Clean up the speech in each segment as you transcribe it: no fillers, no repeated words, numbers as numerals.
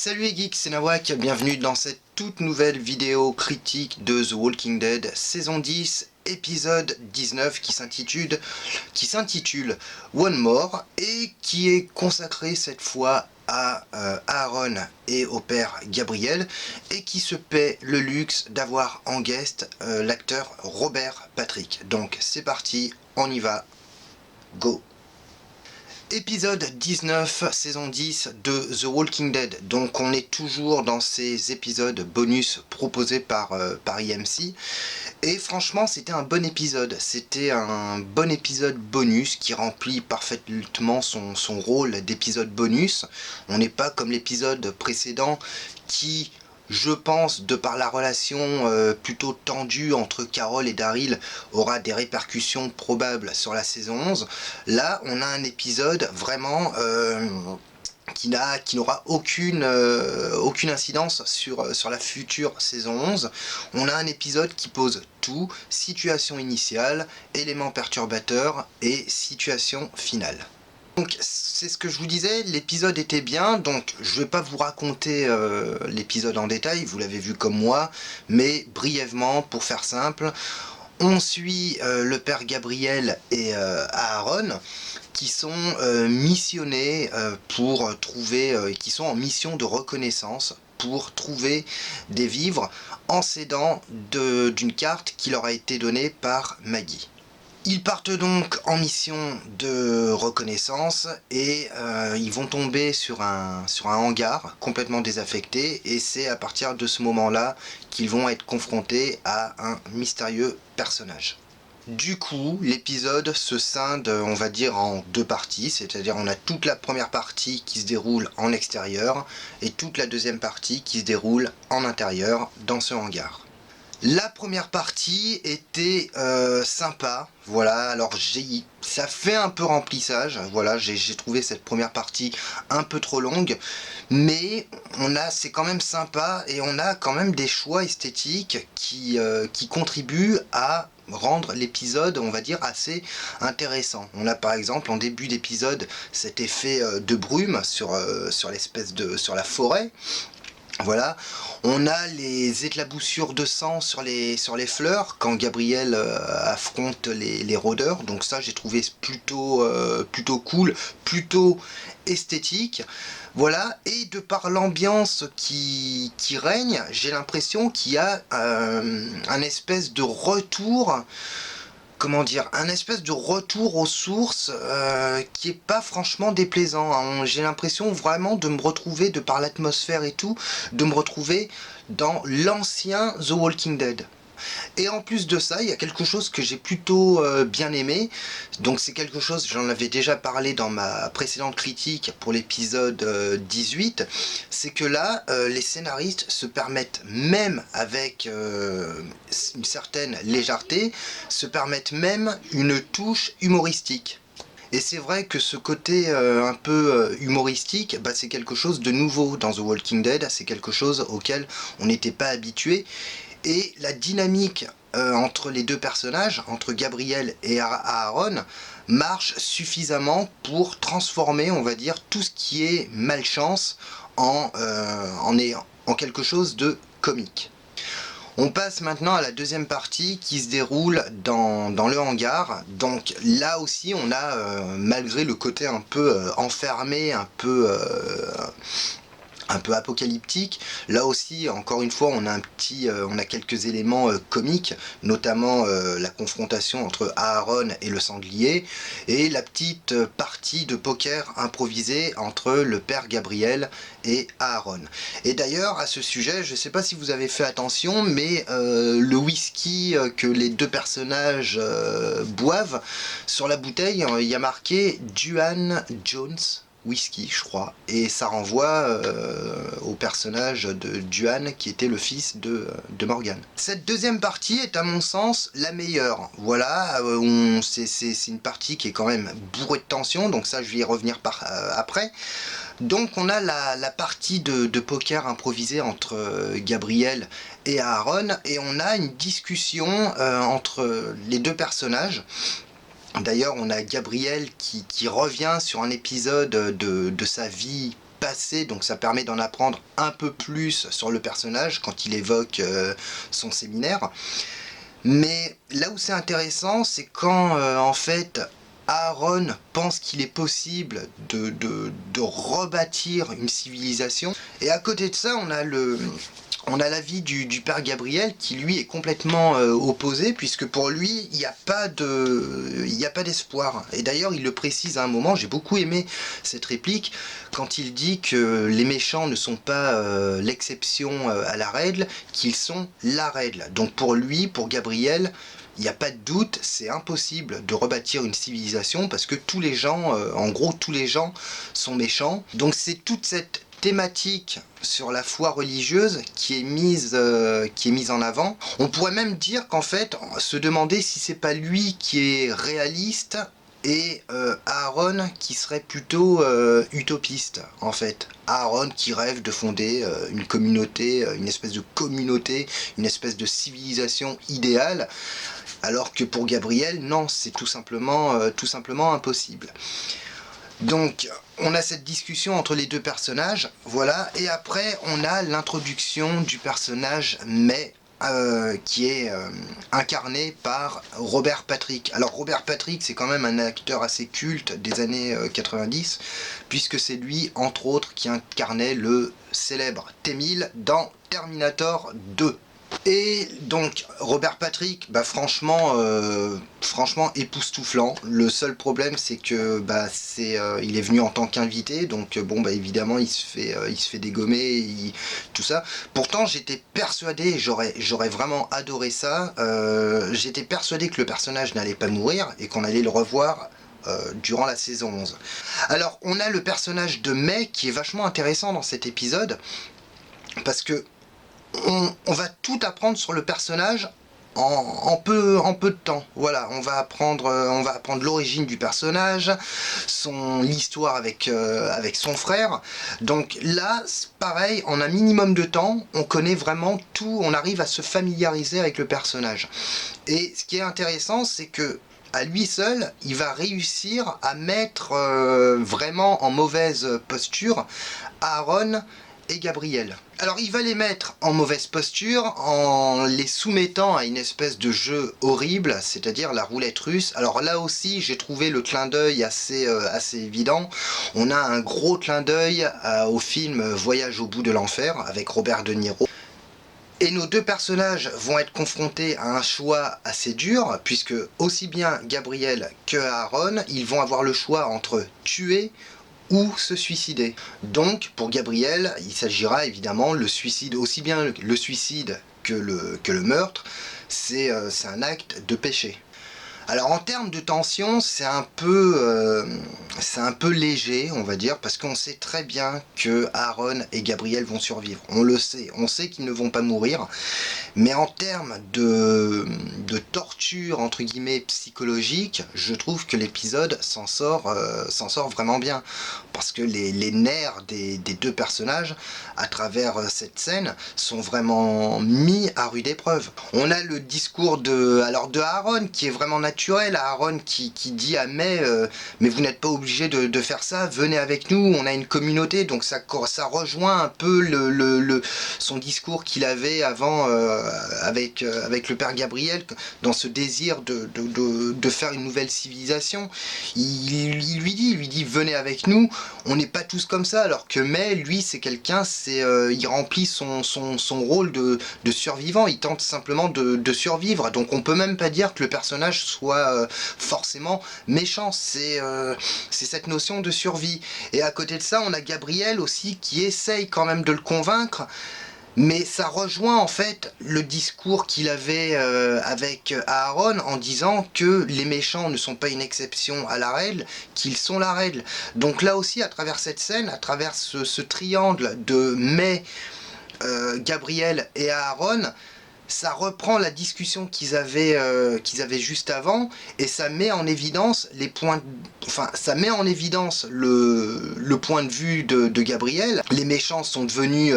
Salut les geeks, c'est Nawak, bienvenue dans cette toute nouvelle vidéo critique de The Walking Dead, saison 10, épisode 19 qui s'intitule One More et qui est consacré cette fois à Aaron et au père Gabriel et qui se paie le luxe d'avoir en guest l'acteur Robert Patrick. Donc c'est parti, on y va, go! Épisode 19, saison 10 de The Walking Dead. Donc on est toujours dans ces épisodes bonus proposés par IMC. Et franchement c'était un bon épisode. C'était un bon épisode bonus qui remplit parfaitement son rôle d'épisode bonus. On n'est pas comme l'épisode précédent qui... je pense, de par la relation plutôt tendue entre Carol et Daryl, aura des répercussions probables sur la saison 11. Là, on a un épisode vraiment qui n'aura aucune incidence sur la future saison 11. On a un épisode qui pose tout, situation initiale, éléments perturbateurs et situation finale. Donc c'est ce que je vous disais, l'épisode était bien, donc je vais pas vous raconter l'épisode en détail, vous l'avez vu comme moi, mais brièvement, pour faire simple, on suit le père Gabriel et Aaron, qui sont missionnés pour trouver, qui sont en mission de reconnaissance pour trouver des vivres en s'aidant d'une carte qui leur a été donnée par Maggie. Ils partent donc en mission de reconnaissance et ils vont tomber sur un hangar complètement désaffecté et c'est à partir de ce moment-là qu'ils vont être confrontés à un mystérieux personnage. Du coup, l'épisode se scinde, on va dire, en deux parties, c'est-à-dire on a toute la première partie qui se déroule en extérieur et toute la deuxième partie qui se déroule en intérieur dans ce hangar. La première partie était sympa, voilà, alors ça fait un peu remplissage, voilà, j'ai trouvé cette première partie un peu trop longue, mais c'est quand même sympa et on a quand même des choix esthétiques qui contribuent à rendre l'épisode, on va dire, assez intéressant. On a par exemple en début d'épisode cet effet de brume sur la forêt. Voilà, on a les éclaboussures de sang sur les fleurs quand Gabriel affronte les rôdeurs, donc ça j'ai trouvé plutôt cool, plutôt esthétique. Voilà, et de par l'ambiance qui règne, j'ai l'impression qu'il y a un espèce de retour, comment dire, un espèce de retour aux sources qui est pas franchement déplaisant, hein. J'ai l'impression vraiment de me retrouver, de par l'atmosphère et tout, de me retrouver dans l'ancien The Walking Dead. Et en plus de ça, il y a quelque chose que j'ai plutôt bien aimé. Donc c'est quelque chose, j'en avais déjà parlé dans ma précédente critique pour l'épisode 18. C'est que là, les scénaristes se permettent même avec une certaine légèreté, se permettent même une touche humoristique. Et c'est vrai que ce côté un peu humoristique, c'est quelque chose de nouveau dans The Walking Dead, c'est quelque chose auquel on n'était pas habitué. Et la dynamique entre les deux personnages, entre Gabriel et Aaron, marche suffisamment pour transformer, on va dire, tout ce qui est malchance en quelque chose de comique. On passe maintenant à la deuxième partie qui se déroule dans le hangar. Donc là aussi on a, malgré le côté un peu enfermé, un peu apocalyptique, là aussi encore une fois on a quelques éléments comiques, notamment la confrontation entre Aaron et le sanglier et la petite partie de poker improvisée entre le père Gabriel et Aaron. Et d'ailleurs à ce sujet, je sais pas si vous avez fait attention, mais le whisky que les deux personnages boivent, sur la bouteille il y a marqué Duane Jones whisky, je crois, et ça renvoie au personnage de Duane qui était le fils de Morgan. Cette deuxième partie est à mon sens la meilleure. Voilà, c'est une partie qui est quand même bourrée de tension, donc ça je vais y revenir après. Donc on a la partie de poker improvisée entre Gabriel et Aaron, et on a une discussion entre les deux personnages. D'ailleurs, on a Gabriel qui revient sur un épisode de sa vie passé, donc ça permet d'en apprendre un peu plus sur le personnage quand il évoque son séminaire. Mais là où c'est intéressant, c'est quand en fait Aaron pense qu'il est possible de rebâtir une civilisation. Et à côté de ça, on a l'avis du père Gabriel qui lui est complètement opposé, puisque pour lui il n'y a pas d'espoir. Et d'ailleurs il le précise à un moment, j'ai beaucoup aimé cette réplique, quand il dit que les méchants ne sont pas l'exception à la règle, qu'ils sont la règle. Donc pour lui, pour Gabriel, il n'y a pas de doute, c'est impossible de rebâtir une civilisation parce que tous les gens, en gros tous les gens sont méchants. Donc c'est toute cette thématique sur la foi religieuse qui est mise en avant. On pourrait même dire qu'en fait, se demander si c'est pas lui qui est réaliste et Aaron qui serait plutôt utopiste en fait. Aaron qui rêve de fonder une communauté, une espèce de communauté, une espèce de civilisation idéale, alors que pour Gabriel, non, c'est tout simplement impossible. Donc, on a cette discussion entre les deux personnages, voilà, et après, on a l'introduction du personnage May, qui est incarné par Robert Patrick. Alors, Robert Patrick, c'est quand même un acteur assez culte des années 90, puisque c'est lui, entre autres, qui incarnait le célèbre T-1000 dans Terminator 2. Et donc Robert Patrick, franchement époustouflant. Le seul problème c'est que il est venu en tant qu'invité, donc évidemment il se fait dégommer, tout ça. Pourtant j'étais persuadé, j'aurais vraiment adoré ça. J'étais persuadé que le personnage n'allait pas mourir et qu'on allait le revoir durant la saison 11. Alors on a le personnage de May qui est vachement intéressant dans cet épisode parce que on va tout apprendre sur le personnage en peu de temps. Voilà, on va apprendre l'origine du personnage, l'histoire avec son frère. Donc là, pareil, en un minimum de temps, on connaît vraiment tout, on arrive à se familiariser avec le personnage. Et ce qui est intéressant, c'est que à lui seul, il va réussir à mettre vraiment en mauvaise posture Aaron et Gabriel. Alors il va les mettre en mauvaise posture en les soumettant à une espèce de jeu horrible, c'est-à-dire la roulette russe. Alors là aussi j'ai trouvé le clin d'œil assez évident. On a un gros clin d'œil au film Voyage au bout de l'enfer avec Robert De Niro. Et nos deux personnages vont être confrontés à un choix assez dur, puisque aussi bien Gabriel que Aaron, ils vont avoir le choix entre tuer ou se suicider. Donc pour Gabriel, il s'agira évidemment le suicide, aussi bien le suicide que le meurtre, c'est un acte de péché. Alors en termes de tension, c'est un peu léger, on va dire, parce qu'on sait très bien que Aaron et Gabriel vont survivre. On le sait, on sait qu'ils ne vont pas mourir, mais en termes de torture, entre guillemets, psychologique, je trouve que l'épisode s'en sort vraiment bien. Parce que les nerfs des deux personnages, à travers cette scène, sont vraiment mis à rude épreuve. On a le discours de Aaron, qui est vraiment naturel. Aaron qui dit à May, mais vous n'êtes pas obligé de faire ça, venez avec nous, on a une communauté. Donc ça rejoint un peu son discours qu'il avait avant avec le père Gabriel, dans ce désir de faire une nouvelle civilisation. Il lui dit venez avec nous, on n'est pas tous comme ça, alors que May, lui, c'est quelqu'un, il remplit son rôle de survivant, il tente simplement de survivre, donc on peut même pas dire que le personnage soit forcément méchant, c'est cette notion de survie. Et à côté de ça, on a Gabriel aussi qui essaye quand même de le convaincre, mais ça rejoint en fait le discours qu'il avait avec Aaron en disant que les méchants ne sont pas une exception à la règle, qu'ils sont la règle. Donc là aussi, à travers cette scène, à travers ce triangle de May, Gabriel et Aaron, ça reprend la discussion qu'ils avaient juste avant, et ça met en évidence le point de vue de Gabriel. Les méchants sont devenus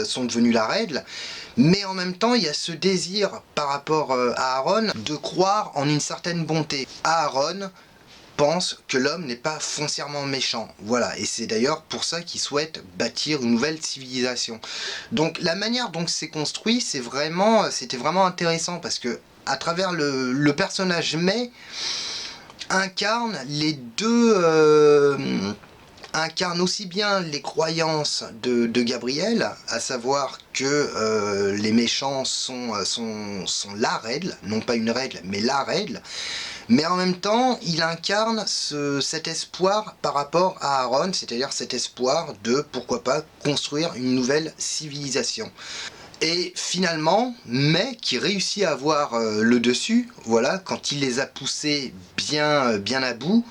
sont devenus la règle, mais en même temps il y a ce désir par rapport à Aaron de croire en une certaine bonté. Aaron pense que l'homme n'est pas foncièrement méchant. Voilà, et c'est d'ailleurs pour ça qu'il souhaite bâtir une nouvelle civilisation. Donc la manière dont c'est construit, c'était vraiment intéressant parce que à travers le personnage Mai incarne les deux... incarne aussi bien les croyances de Gabriel, à savoir que les méchants sont la règle, non pas une règle, mais la règle, mais en même temps, il incarne cet espoir par rapport à Aaron, c'est-à-dire cet espoir de, pourquoi pas, construire une nouvelle civilisation. Et finalement, Mai, qui réussit à avoir le dessus, voilà, quand il les a poussés bien à bout,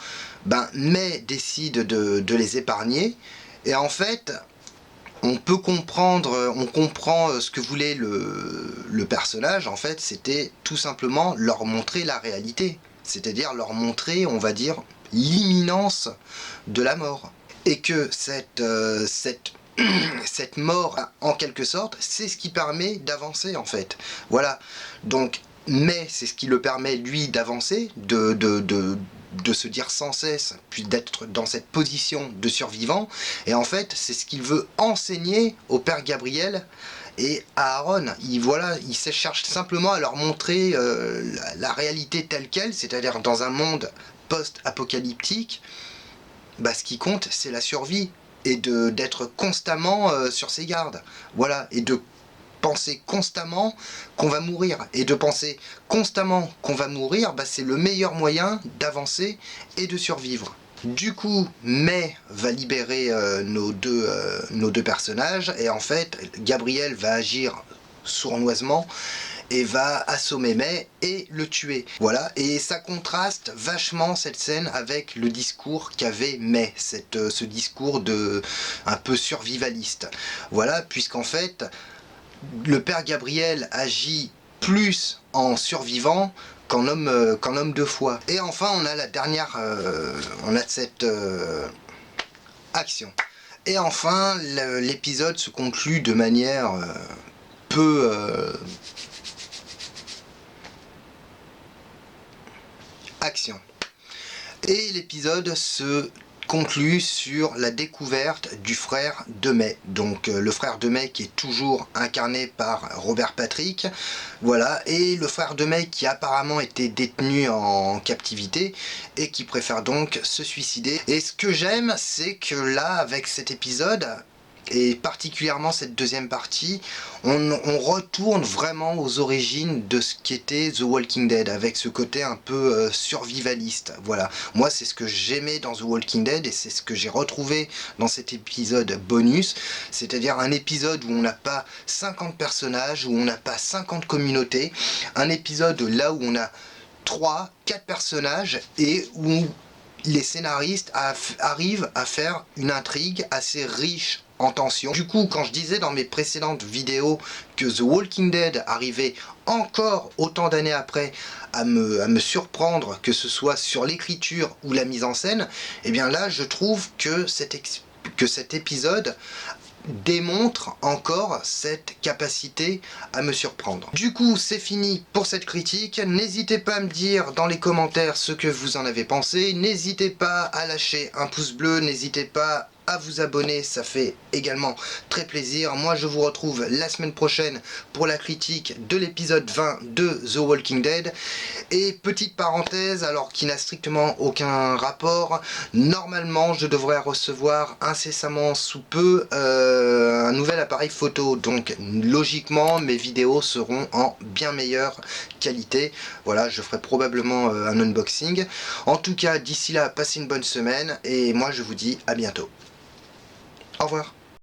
ben Mai décide de les épargner. Et en fait, on comprend ce que voulait le personnage. En fait, c'était tout simplement leur montrer la réalité. C'est-à-dire leur montrer, on va dire, l'imminence de la mort. Et que cette mort, en quelque sorte, c'est ce qui permet d'avancer, en fait. Voilà. Donc, mais c'est ce qui le permet, lui, d'avancer, de se dire sans cesse, puis d'être dans cette position de survivant. Et en fait, c'est ce qu'il veut enseigner au père Gabriel et à Aaron. Il cherche simplement à leur montrer la réalité telle qu'elle, c'est-à-dire dans un monde post-apocalyptique, bah, ce qui compte, c'est la survie et d'être constamment sur ses gardes. Voilà, et de penser constamment qu'on va mourir. Et de penser constamment qu'on va mourir, bah, c'est le meilleur moyen d'avancer et de survivre. Du coup, Mai va libérer nos deux personnages, et en fait, Gabriel va agir sournoisement et va assommer Mai et le tuer. Voilà, et ça contraste vachement cette scène avec le discours qu'avait Mai, ce discours un peu survivaliste. Voilà, puisqu'en fait, le père Gabriel agit plus en survivant qu'en homme de foi. Et enfin, on a la dernière... on a cette action. Et enfin, l'épisode se conclut de manière peu... action. Et l'épisode se conclut sur la découverte du frère de Mai. Donc le frère de Mai qui est toujours incarné par Robert Patrick. Voilà, et le frère de Mai qui apparemment était détenu en captivité et qui préfère donc se suicider. Et ce que j'aime, c'est que là, avec cet épisode, et particulièrement cette deuxième partie, on retourne vraiment aux origines de ce qu'était The Walking Dead, avec ce côté un peu survivaliste. Voilà, moi c'est ce que j'aimais dans The Walking Dead et c'est ce que j'ai retrouvé dans cet épisode bonus, c'est-à-dire un épisode où on n'a pas 50 personnages, où on n'a pas 50 communautés, un épisode là où on a 3-4 personnages et où les scénaristes arrivent à faire une intrigue assez riche en tension. Du coup, quand je disais dans mes précédentes vidéos que The Walking Dead arrivait encore autant d'années après à me surprendre, que ce soit sur l'écriture ou la mise en scène, et bien là, je trouve que cet épisode démontre encore cette capacité à me surprendre. Du coup, c'est fini pour cette critique. N'hésitez pas à me dire dans les commentaires ce que vous en avez pensé. N'hésitez pas à lâcher un pouce bleu. N'hésitez pas à vous abonner, ça fait également très plaisir. Moi, je vous retrouve la semaine prochaine pour la critique de l'épisode 20 de The Walking Dead. Et petite parenthèse, alors qui n'a strictement aucun rapport, normalement, je devrais recevoir incessamment sous peu un nouvel appareil photo. Donc, logiquement, mes vidéos seront en bien meilleure qualité. Voilà, je ferai probablement un unboxing. En tout cas, d'ici là, passez une bonne semaine et moi, je vous dis à bientôt. Au revoir.